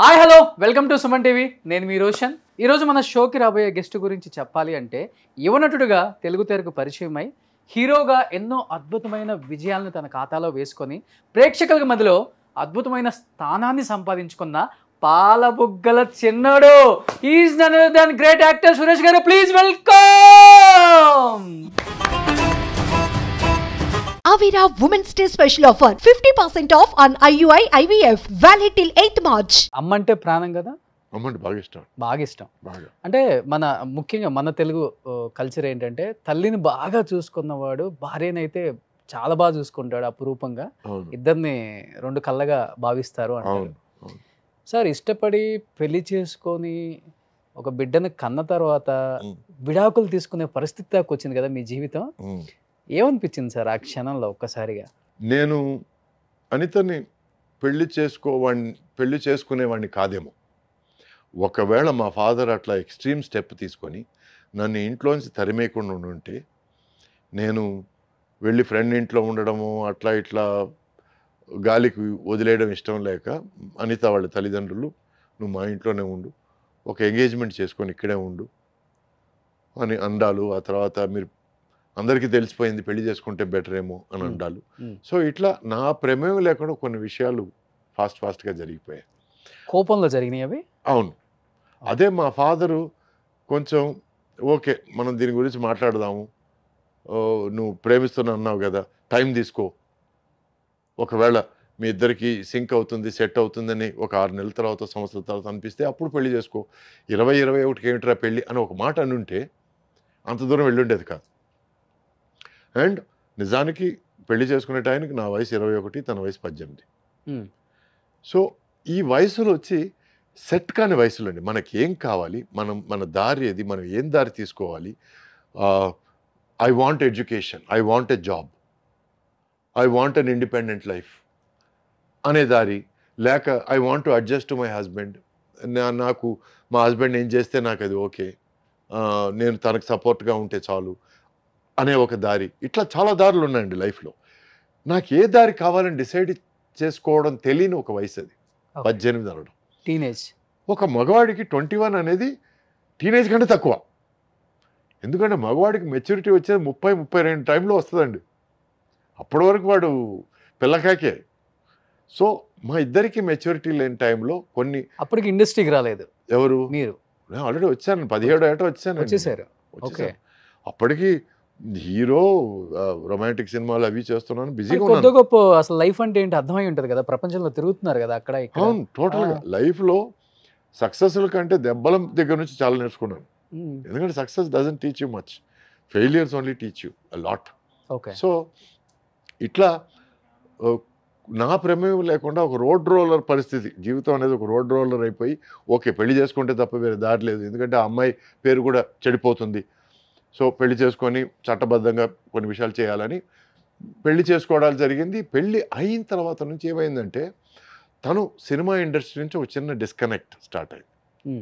Hi hello welcome to Suman TV. నేను మీ రోషన్. ఈరోజు మన షోకి రాబోయే గెస్ట్ గురించి చెప్పాలి అంటే యువనటుడుగా తెలుగు తెరకు పరిచయమై హీరోగా ఎన్నో అద్భుతమైన విజయాలను తన ఖాతాలో వేసుకొని ప్రేక్షకుల మధ్యలో అద్భుతమైన స్థానాన్ని సంపాదించుకున్న పాలబుగ్గల చిన్నోడు is none other than great actor Suresh garu. Please welcome. Avira Women's Day special offer 50% off on IUI IVF valid till 8th March. అమ్మంటే ప్రాణం కదా, అమ్మంటే బాగా ఇష్టం. బాగా ఇష్టం. బాగా అంటే ముఖ్యంగా మన తెలుగు కల్చర్ ఏంటంటే తల్లిని బాగా చూసుకున్నవాడు భార్యనైతే చాలా బాగా చూసుకుంటాడు అపురూపంగా. అవును ఇద్దరిని రెండు కళ్ళగా భావిస్తారు అంటారు. అవును అవును. సార్, ఇష్టపడి పెళ్లి చేసుకొని ఒక బిడ్డను కన్న తర్వాత ఉమ్, విడాకులు తీసుకునే పరిస్థితి దాకా వచ్చింది కదా మీ జీవితం. ఉమ్. ఏమనిపించింది సార్ ఆ క్షణంలో ఒక్కసారిగా? నేను అనితని పెళ్లి చేసుకునేవాడిని కాదేమో. ఒకవేళ మా ఫాదర్ అట్లా ఎక్స్ట్రీమ్ స్టెప్ తీసుకొని నన్ను ఇంట్లోంచి తరిమేయకుండా ఉంటే నేను వెళ్ళి ఫ్రెండ్ ఇంట్లో ఉండడము అట్లా ఇట్లా గాలికి వదిలేయడం ఇష్టం లేక అనిత వాళ్ళ తల్లిదండ్రులు నువ్వు మా ఇంట్లోనే ఉండు, ఒక ఎంగేజ్మెంట్ చేసుకొని ఇక్కడే ఉండు అని అండాలు. ఆ తర్వాత మీరు అందరికీ తెలిసిపోయింది పెళ్లి చేసుకుంటే బెటర్ ఏమో అని అండాలు. సో ఇట్లా నా ప్రమేయం లేకుండా కొన్ని విషయాలు ఫాస్ట్గా జరిగిపోయాయి. కోపంలో జరిగినాయి అవి? అవును. అదే మా ఫాదరు కొంచెం ఓకే మనం దీని గురించి మాట్లాడదాము, నువ్వు ప్రేమిస్తున్నా అన్నావు కదా, టైం తీసుకో, ఒకవేళ మీ ఇద్దరికి సింక్ అవుతుంది సెట్ అవుతుందని ఒక 6 నెలల తర్వాత సంవత్సరాల తర్వాత అనిపిస్తే అప్పుడు పెళ్లి చేసుకో, 20-21కి ఏమిట్రా పెళ్ళి అని ఒక మాట అనుంటే అంత దూరం వెళ్ళుండేది కాదు. అండ్ నిజానికి పెళ్లి చేసుకునే టైంకి నా వయసు 21, తన వయసు 18. సో ఈ వయసులో వచ్చి సెట్ కాని వయసులో అండి మనకి ఏం కావాలి, మన దారి ఏది, మనం ఏం దారి తీసుకోవాలి. I want education, I want a job, I want an independent life అనే దారి, లేక I want to adjust to my husband, నాకు మా హస్బెండ్ ఏం చేస్తే నాకు అది ఓకే, నేను తనకు సపోర్ట్గా ఉంటే చాలు అనే ఒక దారి. ఇట్లా చాలా దారులు ఉన్నాయండి లైఫ్లో. నాకు ఏ దారి కావాలని డిసైడ్ చేసుకోవడం తెలియని ఒక వయసు అది, 18 అనడం. టీనేజ్. ఒక మగవాడికి 21 అనేది టీనేజ్ కంటే తక్కువ. ఎందుకంటే మగవాడికి మెచ్యూరిటీ వచ్చేది 30-32 టైంలో వస్తుందండి. అప్పటి వరకు వాడు పిల్లకాకే. సో మా ఇద్దరికి మెచ్యూరిటీ లేని టైంలో కొన్ని. అప్పటికి ఇండస్ట్రీకి రాలేదు ఎవరు? మీరు. నేను ఆల్రెడీ వచ్చాను, 17 ఏట వచ్చాను. వచ్చేసారు. ఓకే. అప్పటికి హీరో, రొమాంటిక్ సినిమాలు అవి చేస్తున్నాను, బిజీగా కొద్ది ఉన్నాను. గొప్ప అసలు లైఫ్ అంటే ఏంటి అర్థమై ఉంటుంది కదా, ప్రపంచంలో తిరుగుతున్నారు కదా అక్కడ ఇక్కడ. అవును, టోటల్గా లైఫ్లో సక్సెస్ల కంటే దెబ్బల దగ్గర నుంచి చాలా నేర్చుకున్నాను. ఎందుకంటే success doesn't teach you much, failures only teach you a lot. Okay. So ఇట్లా నా ప్రమేయం లేకుండా ఒక రోడ్ రోలర్ పరిస్థితి, జీవితం అనేది ఒక రోడ్ రోలర్ అయిపోయి ఓకే పెళ్లి చేసుకుంటే తప్ప వేరే దారి లేదు, ఎందుకంటే ఆ అమ్మాయి పేరు కూడా చెడిపోతుంది. సో పెళ్లి చేసుకొని చట్టబద్ధంగా కొన్ని విషయాలు చేయాలని పెళ్లి చేసుకోవడాలు జరిగింది. పెళ్ళి అయిన తర్వాత నుంచి ఏమైందంటే తను సినిమా ఇండస్ట్రీ నుంచి ఒక చిన్న డిస్కనెక్ట్ స్టార్ట్ అయింది.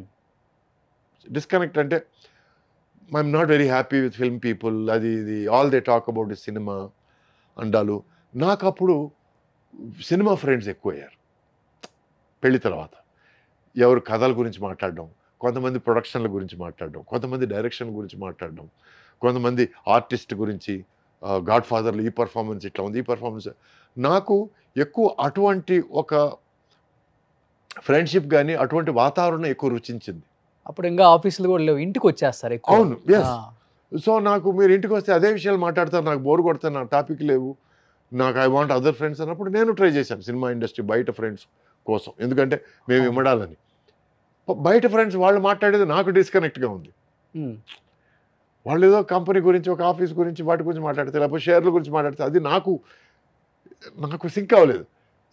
డిస్కనెక్ట్ అంటే I'm not very happy with film people, అది ఇది all they talk about the cinema అండాలు. నాకు అప్పుడు సినిమా ఫ్రెండ్స్ ఎక్కువయ్యారు పెళ్లి తర్వాత. ఎవరు కథల గురించి మాట్లాడడం, కొంతమంది ప్రొడక్షన్ల గురించి మాట్లాడడం, కొంతమంది డైరెక్షన్ గురించి మాట్లాడడం, కొంతమంది ఆర్టిస్ట్ గురించి, గాడ్ ఫాదర్లు ఈ పర్ఫార్మెన్స్ ఇట్లా ఉంది, ఈ పర్ఫార్మెన్స్. నాకు ఎక్కువ అటువంటి ఒక ఫ్రెండ్షిప్ కానీ అటువంటి వాతావరణం ఎక్కువ రుచించింది. అప్పుడు ఇంకా ఆఫీసులు కూడా లేవు, ఇంటికి వచ్చేస్తారు ఎక్కువ. అవును, ఎస్. సో నాకు మీరు ఇంటికి వస్తే అదే విషయాలు మాట్లాడతారు, నాకు బోర్ కొడతారు, నాకు టాపిక్ లేవు, నాకు ఐ వాంట్ అదర్ ఫ్రెండ్స్ అన్నప్పుడు నేను ట్రై చేశాను సినిమా ఇండస్ట్రీ బయట ఫ్రెండ్స్ కోసం. ఎందుకంటే మేము ఇమ్మడాలని. బయట ఫ్రెండ్స్ వాళ్ళు మాట్లాడేది నాకు డిస్కనెక్ట్గా ఉంది. వాళ్ళు ఏదో కంపెనీ గురించి, ఒక ఆఫీస్ గురించి, వాటి గురించి మాట్లాడితే, లేకపోతే షేర్ల గురించి మాట్లాడితే అది నాకు సింక్ అవ్వలేదు.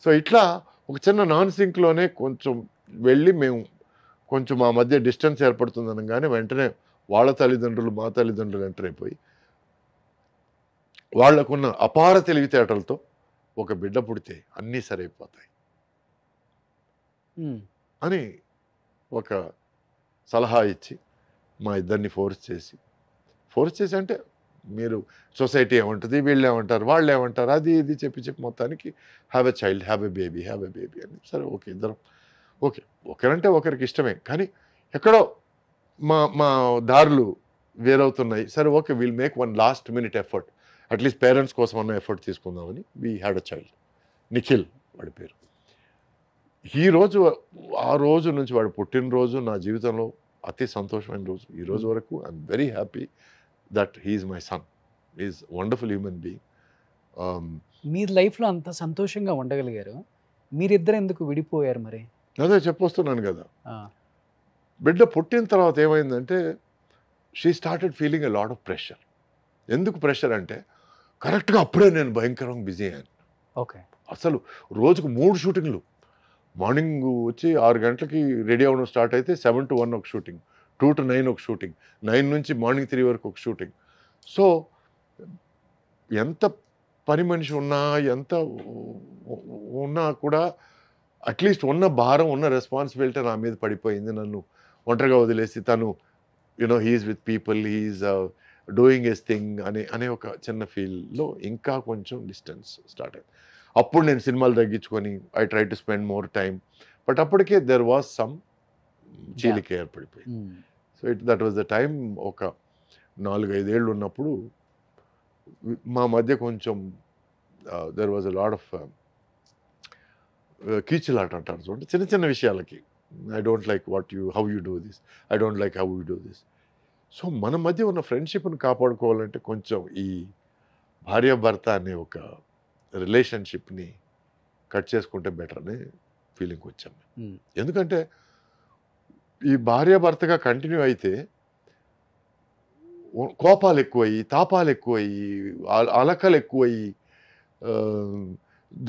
సో ఇట్లా ఒక చిన్న నాన్ సింక్లోనే కొంచెం వెళ్ళి మేము కొంచెం మా మధ్య డిస్టెన్స్ ఏర్పడుతుందని కానీ వెంటనే వాళ్ళ తల్లిదండ్రులు మా తల్లిదండ్రులు ఎంటర్ అయిపోయి వాళ్లకున్న అపార తెలివితేటలతో ఒక బిడ్డ పుడితే అన్నీ సరైపోతాయి అని ఒక సలహా ఇచ్చి మా ఇద్దరిని ఫోర్స్ చేసి అంటే మీరు సొసైటీ ఏమంటుంది, వీళ్ళు ఏమంటారు, వాళ్ళు ఏమంటారు, అది ఇది చెప్పి మొత్తానికి have a child, have a baby అని. సరే ఓకే, ఇద్దరం ఓకే, ఒకరంటే ఒకరికి ఇష్టమే, కానీ ఎక్కడో మా మా దారులు వేరవుతున్నాయి. సరే okay, will make one last minute effort, at least parents కోసం అన్న ఎఫర్ట్ తీసుకుందామని we had a child. Nikhil వాడి పేరు. ఈ రోజు, ఆ రోజు నుంచి వాడు పుట్టినరోజు నా జీవితంలో అతి సంతోషమైన రోజు. ఈ రోజు వరకు I'm very happy that he's my son. Is wonderful human being. మీరు లైఫ్లో అంత సంతోషంగా ఉండగలిగారు, మీరిద్దరు ఎందుకు విడిపోయారు మరి? అదే చెప్పొస్తున్నాను కదా, ఆ, బిడ్డ పుట్టిన తర్వాత ఏమైందంటే she started feeling a lot of pressure. ఎందుకు ప్రెషర్ అంటే కరెక్ట్గా అప్పుడే నేను భయంకరంగా బిజీ అయ్యాను. ఓకే. అసలు రోజుకు 3 షూటింగ్లు. మార్నింగ్ వచ్చి 6 గంటలకి రెడీ అవ్వడం స్టార్ట్ అయితే 7 to 1 ఒక షూటింగ్, 2 to 9 ఒక షూటింగ్, 9 నుంచి మార్నింగ్ 3 వరకు ఒక షూటింగ్. సో ఎంత పని మనిషి ఉన్నా, ఎంత ఉన్నా కూడా అట్లీస్ట్ ఉన్న భారం, ఉన్న రెస్పాన్సిబిలిటీ నా మీద పడిపోయింది. నన్ను ఒంటరిగా వదిలేసి తను he's with people, he's doing his thing అనే ఒక చిన్న ఫీల్లో ఇంకా కొంచెం డిస్టెన్స్ స్టార్ట్ అయింది. అప్పుడు నేను సినిమాలు తగ్గించుకొని I try to spend more time. But అప్పటికే దెర్ వాజ్ సమ్ చీలిక ఏర్పడిపోయింది. So that was the time. ఒక 4-5 ఏళ్ళు ఉన్నప్పుడు మా మధ్య కొంచెం there was a lot of కీచులాట అంటారు చూడండి, చిన్న చిన్న విషయాలకి. I don't like how you do this, I don't like how you do this. So మన మధ్య ఉన్న ఫ్రెండ్షిప్ని కాపాడుకోవాలంటే కొంచెం ఈ భార్యాభర్త అనే ఒక రిలేషన్షిప్ని కట్ చేసుకుంటే బెటర్ అనే ఫీలింగ్కి వచ్చాము. ఎందుకంటే ఈ భార్యాభర్తగా కంటిన్యూ అయితే కోపాలు ఎక్కువయ్యి, తాపాలు ఎక్కువయ్యి, అలకలు ఎక్కువయ్యి,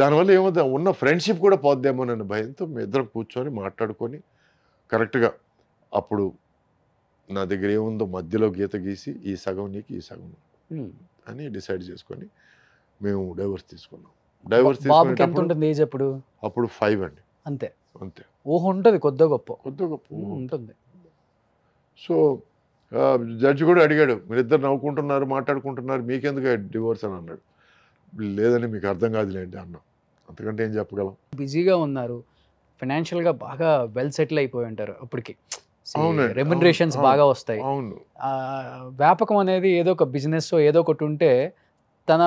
దానివల్ల ఏమవుతా ఉన్న ఫ్రెండ్షిప్ కూడా పోద్దేమోనన్న భయంతో మీ ఇద్దరం కూర్చొని మాట్లాడుకొని కరెక్ట్గా అప్పుడు నా దగ్గర ఏముందో మధ్యలో గీత గీసి ఈ సగం నీకు, ఈ సగం అని డిసైడ్ చేసుకొని మేము డైవర్స్ తీసుకున్నాం. డైవర్స్ బాబుకి ఎంత తీసుకునేటప్పుడు ఉంటుంది ఏజ్ అప్పుడు? అప్పుడు 5 అండి. అంతే. అంతే. ఊహ ఉంటుంది కొద్ది గొప్ప. కొద్ది గొప్ప ఉంటుంది. సో జడ్జి కూడా అడిగాడు, మీరిద్దరు నవ్వుకుంటున్నారు, మాట్లాడుకుంటున్నారు, మీకెందుకు డివోర్స్ అని అన్నాడు. లేదని మీకు అర్థం కాదులేండి అన్నా. అంతకంటే ఏం చెప్పగలం. బిజీగా ఉన్నారు, ఫైనాన్షియల్గా బాగా వెల్ సెటిల్ అయిపోయి ఉంటారు అప్పటికి. అవునండి, రెమ్యునరేషన్స్ అవును, బాగా వస్తాయి. అవును. వ్యాపకం అనేది ఏదో ఒక బిజినెస్ ఏదో ఒకటి ఉంటే తన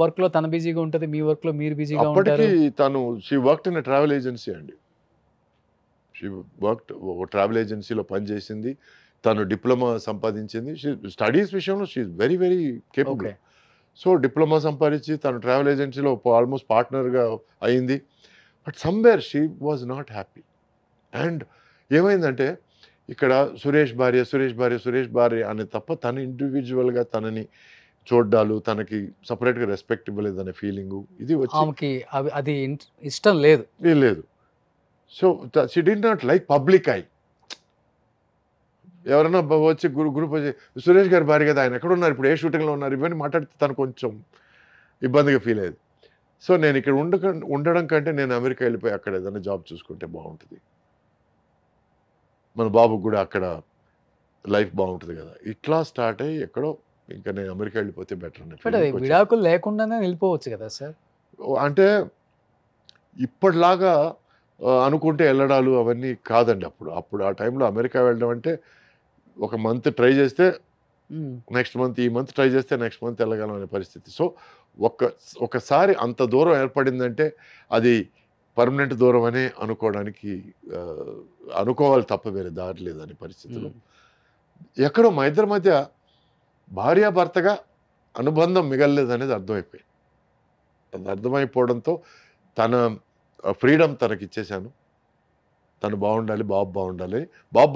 వర్క్లో తన బిజీగా ఉంటుంది, మీ వర్క్లో మీరు బిజీగా ఉంటారు. అప్పటికి తను she worked in travel agency అండి. షీ వర్క్డ్ ఒక ట్రావెల్ ఏజెన్సీలో పనిచేసింది. తను డిప్లొమా సంపాదించింది. స్టడీస్ విషయంలో she is very very capable. Okay. So diploma సంపాదించి తను ట్రావెల్ ఏజెన్సీలో ఆల్మోస్ట్ పార్ట్నర్గా అయింది. But somewhere she was not happy. And ఏమైందంటే ఇక్కడ సురేష్ భార్య, సురేష్ భార్య, సురేష్ భార్య అనే తప్ప తను ఇండివిజువల్గా తనని చూడ్డాలు, తనకి సపరేట్గా రెస్పెక్ట్ ఇవ్వలేదనే ఫీలింగు ఇది వచ్చి ఆమెకి అది ఇష్టం లేదు. లేదు. So she did not like public I. ఎవరైనా వచ్చి గ్రూప్ వచ్చి సురేష్ గారి భార్య కదా, ఆయన ఎక్కడ ఉన్నారు, ఇప్పుడు ఏ షూటింగ్లో ఉన్నారు, ఇవన్నీ మాట్లాడితే తను కొంచెం ఇబ్బందిగా ఫీల్ అయ్యేది. సో నేను ఇక్కడ ఉండడం కంటే నేను అమెరికా వెళ్ళిపోయి అక్కడ ఏదైనా జాబ్ చూసుకుంటే బాగుంటుంది, మన బాబుకి కూడా అక్కడ లైఫ్ బాగుంటుంది కదా, ఇట్లా స్టార్ట్ అయ్యి ఎక్కడో ఇంకా నేను అమెరికా వెళ్ళిపోతే బెటర్ అని. బట్ అది విడాకులు లేకుండానే వెళ్ళిపోవచ్చు కదా సార్. అంటే ఇప్పటిలాగా అనుకుంటే వెళ్ళడాలు అవన్నీ కాదండి. అప్పుడు ఆ టైంలో అమెరికా వెళ్ళడం అంటే ఒక మంత్ ట్రై చేస్తే నెక్స్ట్ మంత్, ఈ మంత్ ట్రై చేస్తే నెక్స్ట్ మంత్ వెళ్ళగలం అనే పరిస్థితి. సో ఒకసారి అంత దూరం ఏర్పడిందంటే అది పర్మనెంట్ దూరం అనే అనుకోవాలి తప్ప వేరే దారి లేదనే పరిస్థితిలో ఎక్కడో మా ఇద్దరి మధ్య భార్యాభర్తగా అనుబంధం మిగలలేదనేది అర్థమైపోయింది. అది అర్థమైపోవడంతో తన ఫ్రీడమ్ తనకి ఇచ్చేశాను. తను బాగుండాలి, బాబు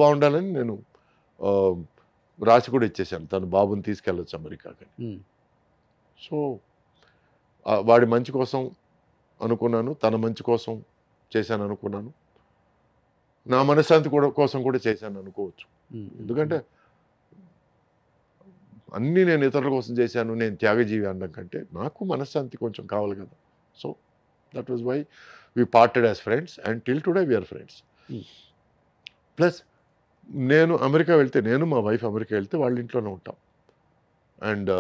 బాగుండాలని నేను రాసి కూడా ఇచ్చేసాను. తను బాబుని తీసుకెళ్ళొచ్చు అమెరికాకి. సో వాడి మంచి కోసం అనుకున్నాను, తన మంచి కోసం చేశాను అనుకున్నాను, నా మనశ్శాంతి కోసం కూడా చేశాను అనుకోవచ్చు. ఎందుకంటే అన్నీ నేను ఇతరుల కోసం చేశాను, నేను త్యాగజీవి అనడం కంటే నాకు మనశ్శాంతి కొంచెం కావాలి కదా. So that was why we parted as friends and till today we are friends. Plus నేను అమెరికా వెళ్తే, నేను మా వైఫ్ అమెరికా వెళ్తే వాళ్ళ ఇంట్లోనే ఉంటాం. అండ్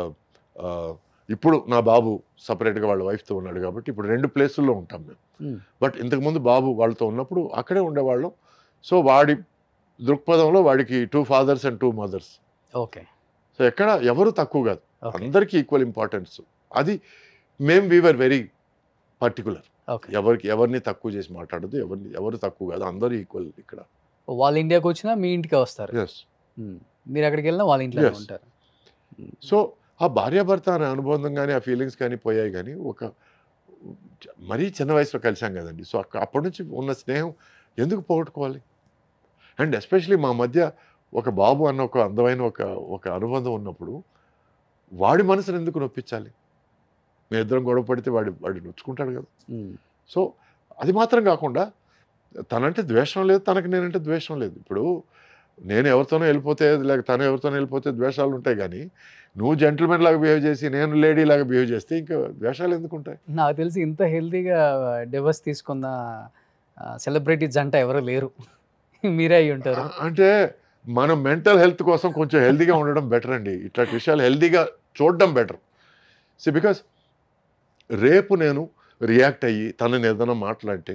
ఇప్పుడు నా బాబు సపరేట్గా వాళ్ళ వైఫ్తో ఉన్నాడు కాబట్టి ఇప్పుడు 2 ప్లేసుల్లో ఉంటాం మేము. బట్ ఇంతకుముందు బాబు వాళ్ళతో ఉన్నప్పుడు అక్కడే ఉండేవాళ్ళం. సో వాడి దృక్పథంలో వాడికి 2 fathers and 2 mothers. Okay. So ఎక్కడ ఎవరు తక్కువ కాదు, ఓకే. అందరికీ ఈక్వల్ ఇంపార్టెన్స్. అది మేము వీఆర్ వెరీ పర్టికులర్. ఓకే. ఎవరిని తక్కువ చేసి మాట్లాడదు, ఎవరు తక్కువ కాదు, అందరూ ఈక్వల్ ఇక్కడ. వాళ్ళు ఇండియాకి వచ్చినా మీ ఇంటికి వస్తారు. ఎస్. మీరు అక్కడికి వెళ్ళినా వాళ్ళ ఇంట్లో Yes. ఉంటారు. సో ఆ భార్యాభర్త అనే అనుబంధం కానీ ఆ ఫీలింగ్స్ కానీ పోయాయి. కానీ మరీ చిన్న వయసులో కలిసాం కదండి. సో అప్పటి నుంచి ఉన్న స్నేహం ఎందుకు పోగొట్టుకోవాలి? అండ్ ఎస్పెషలీ మా మధ్య ఒక బాబు అన్న ఒక అందమైన ఒక అనుబంధం ఉన్నప్పుడు వాడి మనసును ఎందుకు నొప్పించాలి? మేము ఇద్దరం గొడవ పడితే వాడు నొచ్చుకుంటాడు కదా. సో అది మాత్రం కాకుండా తనంటే ద్వేషం లేదు, తనకి నేనంటే ద్వేషం లేదు. ఇప్పుడు నేను ఎవరితోనో వెళ్ళిపోతే లేక తను ఎవరితోనో వెళ్ళిపోతే ద్వేషాలు ఉంటాయి. కానీ నువ్వు జెంటిల్మెన్ లాగా బిహేవ్ చేసి నేను లేడీ లాగా బిహేవ్ చేస్తే ఇంకా ద్వేషాలు ఎందుకు ఉంటాయి? నాకు తెలిసి ఇంత హెల్తీగా డివోర్స్ తీసుకున్న సెలబ్రిటీ జంట ఎవరు లేరు. మీరే అయి ఉంటారు. అంటే మనం మెంటల్ హెల్త్ కోసం కొంచెం హెల్తీగా ఉండడం బెటర్ అండి. ఇట్లాంటి విషయాలు హెల్తీగా చూడడం బెటర్. సో బికాస్ రేపు నేను రియాక్ట్ అయ్యి తనని ఏదైనా మాట్లాడితే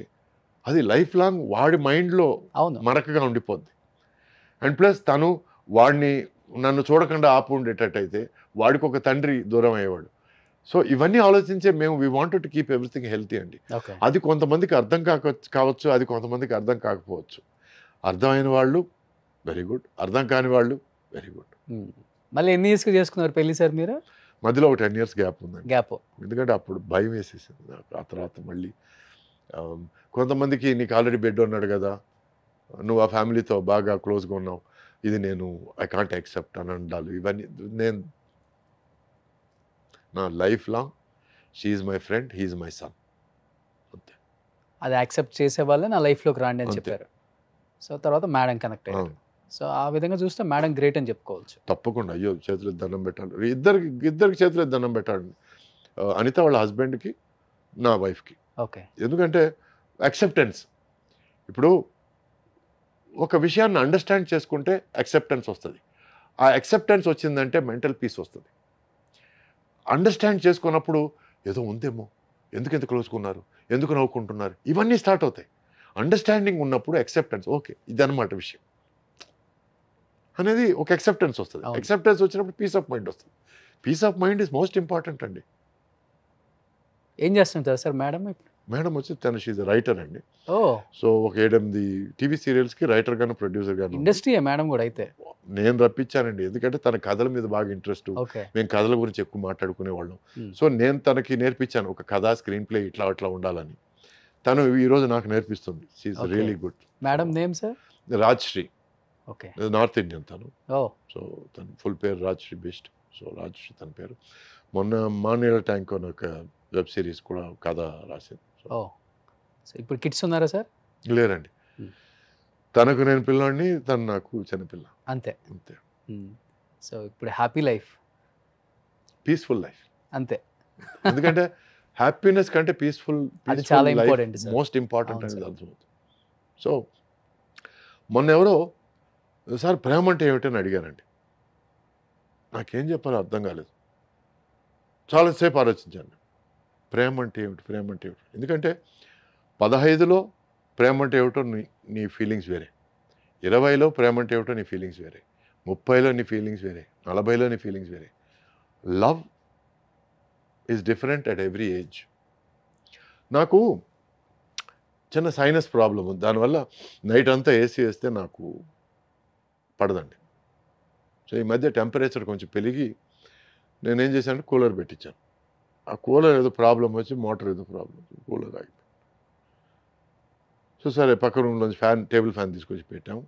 అది లైఫ్ లాంగ్ వాడి మైండ్లో అవును. మరకగా ఉండిపోద్ది. అండ్ ప్లస్ తను వాడిని నన్ను చూడకుండా ఆపు ఉండేటట్టయితే వాడికి ఒక తండ్రి దూరం అయ్యేవాడు. సో ఇవన్నీ ఆలోచించే మేము we wanted to keep everything healthy అండి. ఓకే. అది కొంతమందికి అర్థం కావచ్చు, అది కొంతమందికి అర్థం కాకపోవచ్చు. అర్థమైన వాళ్ళు వెరీ గుడ్, అర్థం కాని వాళ్ళు వెరీ గుడ్. మళ్ళీ ఎన్ని ఇయర్స్కి చేసుకున్నారు పెళ్లి సార్ మీరు? మధ్యలో ఒక 10 years గ్యాప్ ఉందండి. గ్యాప్. ఎందుకంటే అప్పుడు భయం వేసేసింది నాకు. ఆ తర్వాత మళ్ళీ కొంతమందికి నీకు ఆల్రెడీ బెడ్ ఉన్నాడు కదా, నువ్వు ఆ ఫ్యామిలీతో బాగా క్లోజ్గా ఉన్నావు, ఇది నేను ఐ కాంట్ యాక్సెప్ట్ అని అండాలి. ఇవన్నీ నేను నా life long she's my friend, he's my son, అంతే. అది యాక్సెప్ట్ చేసే వాళ్ళే నా లైఫ్లోకి రాండి అని అంతే. చెప్పారు. సో తర్వాత మేడం కనెక్ట్ అయ్యారు. అవును. సో ఆ విధంగా చూస్తే మేడం గ్రేట్ అని చెప్పుకోవచ్చు. తప్పకుండా. అయ్యో చేతులు దండం పెట్టాలి, ఇద్దరికి చేతులు దండం పెట్టాలి. అనిత వాళ్ళ హస్బెండ్కి, నా వైఫ్కి. ఓకే. ఎందుకంటే యాక్సెప్టెన్స్. ఇప్పుడు ఒక విషయాన్ని అండర్స్టాండ్ చేసుకుంటే యాక్సెప్టెన్స్ వస్తుంది. ఆ యాక్సెప్టెన్స్ వచ్చిందంటే మెంటల్ పీస్ వస్తుంది. అండర్స్టాండ్ చేసుకున్నప్పుడు ఏదో ఉందేమో, ఎందుకు ఎంత క్లోజ్కున్నారు, ఎందుకు నవ్వుకుంటున్నారు, ఇవన్నీ స్టార్ట్ అవుతాయి. అండర్స్టాండింగ్ ఉన్నప్పుడు యాక్సెప్టెన్స్, ఓకే ఇదన్నమాట విషయం అనేది ఒక యాక్సెప్టెన్స్ వస్తుంది. అవును. యాక్సెప్టెన్స్ వచ్చినప్పుడు పీస్ ఆఫ్ మైండ్ వస్తుంది. Peace of mind is most important అండి. ఏం చేస్తుంటారు సార్ మేడం ఇప్పుడు? మేడం వచ్చి తను షీజ్ రైటర్ అండి. ఓ, సో ఒక 7-8 టీవీ సీరియల్స్కి రైటర్ గాను ప్రొడ్యూసర్ గాను ఇండస్ట్రీయే మేడం కూడా అయితే. నేను రప్పించానండి. ఎందుకంటే తన కథల మీద బాగా ఇంట్రెస్ట్, ఓకే. మేము కథల గురించి ఎక్కువ మాట్లాడుకునేవాళ్ళం. Hmm. సో నేను తనకి నేర్పించాను ఒక కథ, స్క్రీన్ ప్లే ఇట్లా అట్లా ఉండాలని. తను ఈరోజు నాకు నేర్పిస్తుంది. She Okay. Really good. Madam name sir? Rajshree, okay. North Indian తను. ఓ, సో తన ఫుల్ పేరు రాజ్శ్రీ బెస్ట్. సో రాజ్శ్రీ తన పేరు. మొన్న మానేల ట్యాంక్ అని ఒక వెబ్ సిరీస్ కూడా కథ రాసింది. ఓ. సో ఇప్పుడు కిడ్స్ ఉన్నారా సార్? లేరండి. Hmm. తనకు నేను పిల్లాడిని, తను నాకు చిన్నపిల్ల, అంతే. అంతే. సో ఇప్పుడు హ్యాపీ లైఫ్, పీస్ఫుల్ లైఫ్. అంతే. ఎందుకంటే హ్యాపీనెస్ కంటే పీస్ఫుల్ అది చాలా important, sir. మోస్ట్ ఇంపార్టెంట్ అవును, అనేది sir. అర్థమవుతుంది. సో మొన్న ఎవరో సార్ ప్రేమ అంటే ఏమిటని అడిగారండి. నాకేం చెప్పాలో అర్థం కాలేదు. చాలాసేపు ఆలోచించాను. ప్రేమ అంటే ఏమిటి, ప్రేమ అంటే ఏమిటి. ఎందుకంటే 15లో ప్రేమ అంటే ఏమిటో నీ ఫీలింగ్స్ వేరే, 20లో ప్రేమ అంటే ఏమిటో నీ ఫీలింగ్స్ వేరే, 30లో నీ ఫీలింగ్స్ వేరే, 40లో నీ ఫీలింగ్స్ వేరే. Love is different at every age. నాకు చిన్న సైనస్ ప్రాబ్లం ఉంది. దానివల్ల నైట్ అంతా ఏసీ వేస్తే నాకు పడదండి. సో ఈ మధ్య టెంపరేచర్ కొంచెం పెరిగి నేనేం చేశాను, కూలర్ పెట్టించాను. ఆ కూలర్ ఏదో ప్రాబ్లం వచ్చి, మోటార్ ఏదో ప్రాబ్లం వచ్చి కూలర్ ఆగిపోయింది. సో సరే పక్క రూమ్లోంచి టేబుల్ ఫ్యాన్ తీసుకొచ్చి పెట్టాము.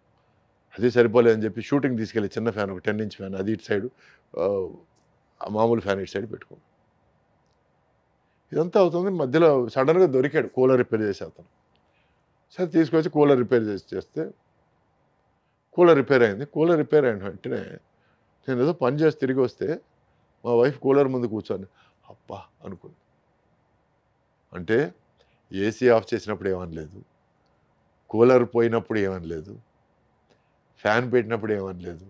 అది సరిపోలేదని చెప్పి షూటింగ్ తీసుకెళ్ళి చిన్న ఫ్యాన్, ఒక 10-inch ఫ్యాన్, అది ఇటు సైడు, మామూలు ఫ్యాన్ ఇటు సైడ్ పెట్టుకున్నాం. ఇదంతా అవుతుంది. మధ్యలో సడన్గా దొరికాడు కూలర్ రిపేర్ చేసే అతను. సరే తీసుకొచ్చి కూలర్ రిపేర్ చేస్తే కూలర్ రిపేర్ అయింది. కూలర్ రిపేర్ అయిన వెంటనే నేను ఏదో పని చేసి తిరిగి వస్తే మా వైఫ్ కూలర్ ముందు కూర్చొని అబ్బా అనుకుంది. అంటే ఏసీ ఆఫ్ చేసినప్పుడు ఏమనలేదు, కూలర్ పోయినప్పుడు ఏమనలేదు, ఫ్యాన్ పెట్టినప్పుడు ఏమనలేదు,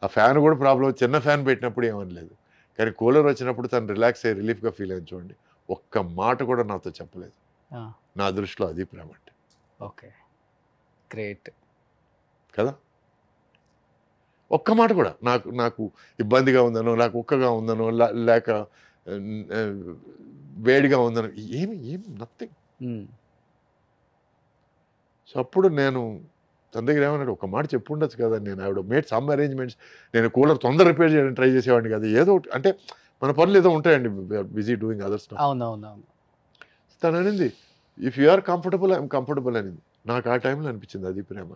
ఆ ఫ్యాన్ కూడా ప్రాబ్లం, చిన్న ఫ్యాన్ పెట్టినప్పుడు ఏమనలేదు. కానీ కూలర్ వచ్చినప్పుడు తను రిలాక్స్ అయ్యి రిలీఫ్గా ఫీల్ అయ్యి చూడండి, ఒక్క మాట కూడా నాతో చెప్పలేదు. నా దృష్టిలో అది ప్రేమ అంటే. ఓకే, గ్రేట్ కదా, ఒక్క మాట కూడా నాకు నాకు ఇబ్బందిగా ఉందనో, నాకు ఉక్కగా ఉందనో, లేక వేడిగా ఉందనో, ఏమి నథింగ్. సో అప్పుడు నేను తన దగ్గర ఏమన్నాడు, ఒక మాట చెప్పు ఉండొచ్చు కదా, నేను ఆవిడ మేడ్ సమ్ అరేంజ్మెంట్స్, నేను కూలర్ తొందర రిపేర్ చేయడానికి ట్రై చేసేవాడిని కదా, ఏదో ఒకటి అంటే మన పనులు ఏదో ఉంటాయండి, బిజీ డూయింగ్ అదర్స్. అవునవునవును. తను అనింది, if you are comfortable I'm comfortable అనింది. నాకు ఆ టైంలో అనిపించింది అది ప్రేమ.